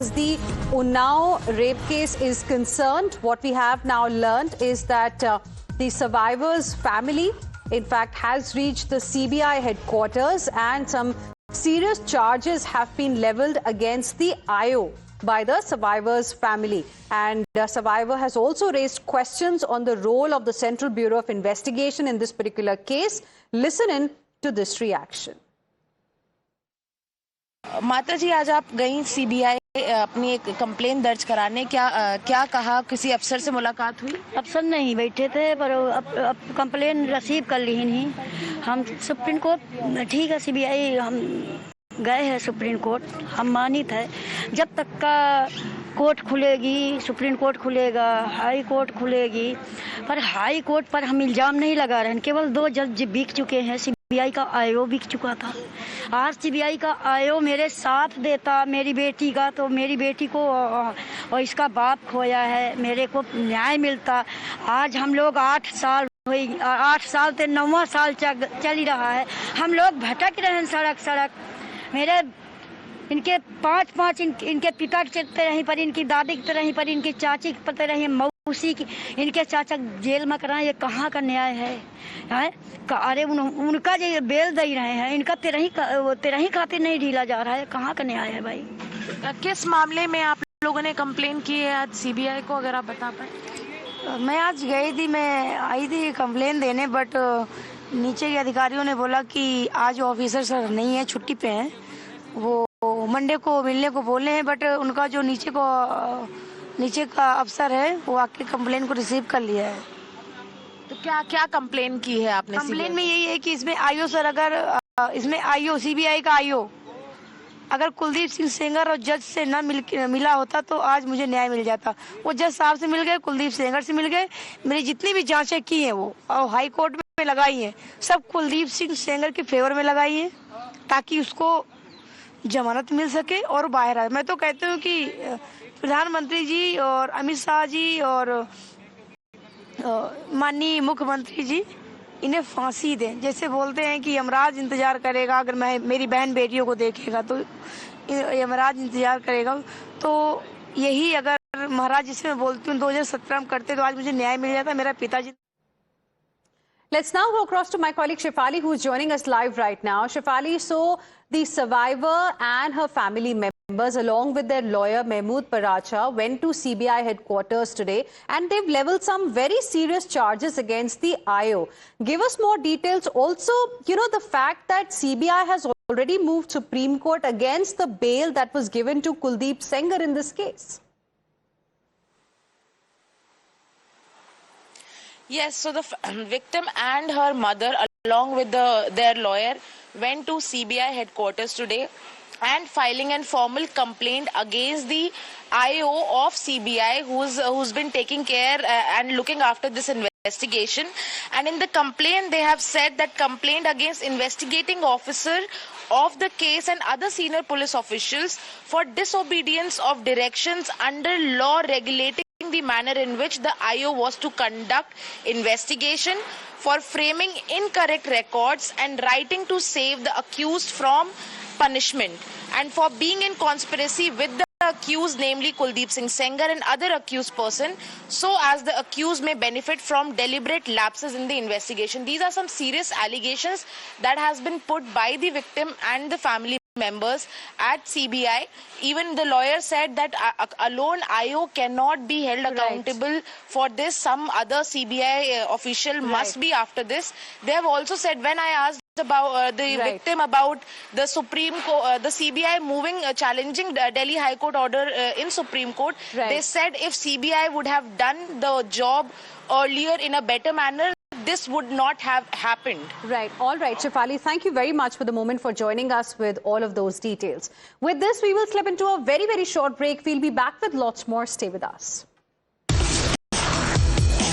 The Unnao rape case is concerned, what we have now learned is that the survivor's family, in fact, has reached the CBI headquarters and some serious charges have been leveled against the IO by the survivor's family. And the survivor has also raised questions on the role of the Central Bureau of Investigation in this particular case. Listen in to this reaction. माता जी, आज आप गई CBI अपनी एक complain दर्ज कराने, क्या कहा? किसी अफसर से मुलाकात हुई? अफसर नहीं बैठे थे, पर अब कंप्लेन रिसीव कर ली नहीं। हम सुप्रीम कोर्ट, ठीक है, सीबीआई हम गए हैं सुप्रीम कोर्ट, हम मानित है। जब तक का कोर्ट खुलेगी, सुप्रीम कोर्ट खुलेगा, हाई कोर्ट खुलेगी, पर हाई कोर्ट पर हम इल्ज़ाम नहीं लगा रहे हैं। केवल 2 जज बिक चुके हैं। सीबीआई का आईओ बिक चुका था। आज सीबीआई का आईओ मेरे साथ देता मेरी बेटी का, तो मेरी बेटी को और इसका बाप खोया है, मेरे को न्याय मिलता। आज हम लोग 8 साल से 9वां साल चल ही रहा है। हम लोग भटक रहे हैं सड़क। मेरे इनके 5 इनके पिता के चलते रहीं, पर इनकी दादी के रहीं, पर इनकी चाची के पते रही, मौसी की, इनके चाचा जेल में कराएं। ये कहाँ का न्याय है? अरे उनका जो बेल दे रहे हैं, इनका तेरही खातिर नहीं ढीला जा रहा है। कहाँ का न्याय है भाई? किस मामले में आप लोगों ने कंप्लेन की है आज सीबीआई को, अगर आप बता पाए? मैं आज गई थी, मैं आई थी कंप्लेन देने, बट नीचे के अधिकारियों ने बोला कि आज ऑफिसर सर नहीं है, छुट्टी पे हैं, वो मंडे को मिलने को बोले हैं। बट उनका जो नीचे का अफसर है, वो आके कंप्लेन को रिसीव कर लिया है। तो क्या कंप्लेन की है आपने? कंप्लेन में यही है कि इसमें आईओ सर, अगर इसमें आईओ सीबीआई का आईओ अगर कुलदीप सिंह सेंगर और जज से ना मिला होता तो आज मुझे न्याय मिल जाता। वो जज साहब से मिल गए, कुलदीप सेंगर से मिल गए। मेरी जितनी भी जांचें की हैं वो और हाई कोर्ट में लगाई हैं, सब कुलदीप सिंह सेंगर के फेवर में लगाई हैं, ताकि उसको जमानत मिल सके और बाहर आए। मैं तो कहती हूँ कि प्रधानमंत्री जी और अमित शाह जी और माननीय मुख्यमंत्री जी इन्हें फांसी दें। जैसे बोलते हैं कि यमराज इंतजार करेगा, अगर मैं मेरी बहन बेटियों को देखेगा तो यमराज इंतजार करेगा। तो यही अगर महाराज, जिसे मैं बोलती हूँ 2017 में करते तो आज मुझे न्याय मिल जाता। मेरा पिताजी। Let's now go across to my colleague Shefali, who is joining us live right now. Shefali, so the survivor and her family members, along with their lawyer Mahmood Paracha, went to CBI headquarters today, and they've leveled some very serious charges against the IO. Give us more details. Also, the fact that CBI has already moved Supreme Court against the bail that was given to Kuldeep Sengar in this case. Yes, so the victim and her mother, along with their lawyer, went to CBI headquarters today and filing a formal complaint against the IO of CBI, who's been taking care and looking after this investigation. And in the complaint, they have said that complaint against investigating officer of the case and other senior police officials for disobedience of directions under law regulating the manner in which the IO was to conduct investigation, for framing incorrect records and writing to save the accused from punishment, and for being in conspiracy with the accused, namely Kuldeep Singh Sengar and other accused person, so as the accused may benefit from deliberate lapses in the investigation. These are some serious allegations that has been put by the victim and the family members at CBI. Even the lawyer said that alone IO cannot be held accountable for this. Some other CBI official must be after this. They have also said, when I asked about the victim about the Supreme Court, the CBI moving, challenging the Delhi High Court order in Supreme Court, they said if CBI would have done the job earlier in a better manner, this would not have happened. Right. All right, Shefali, thank you very much for the moment, for joining us with all of those details. With this, we will slip into a very, very short break. We'll be back with lots more. Stay with us.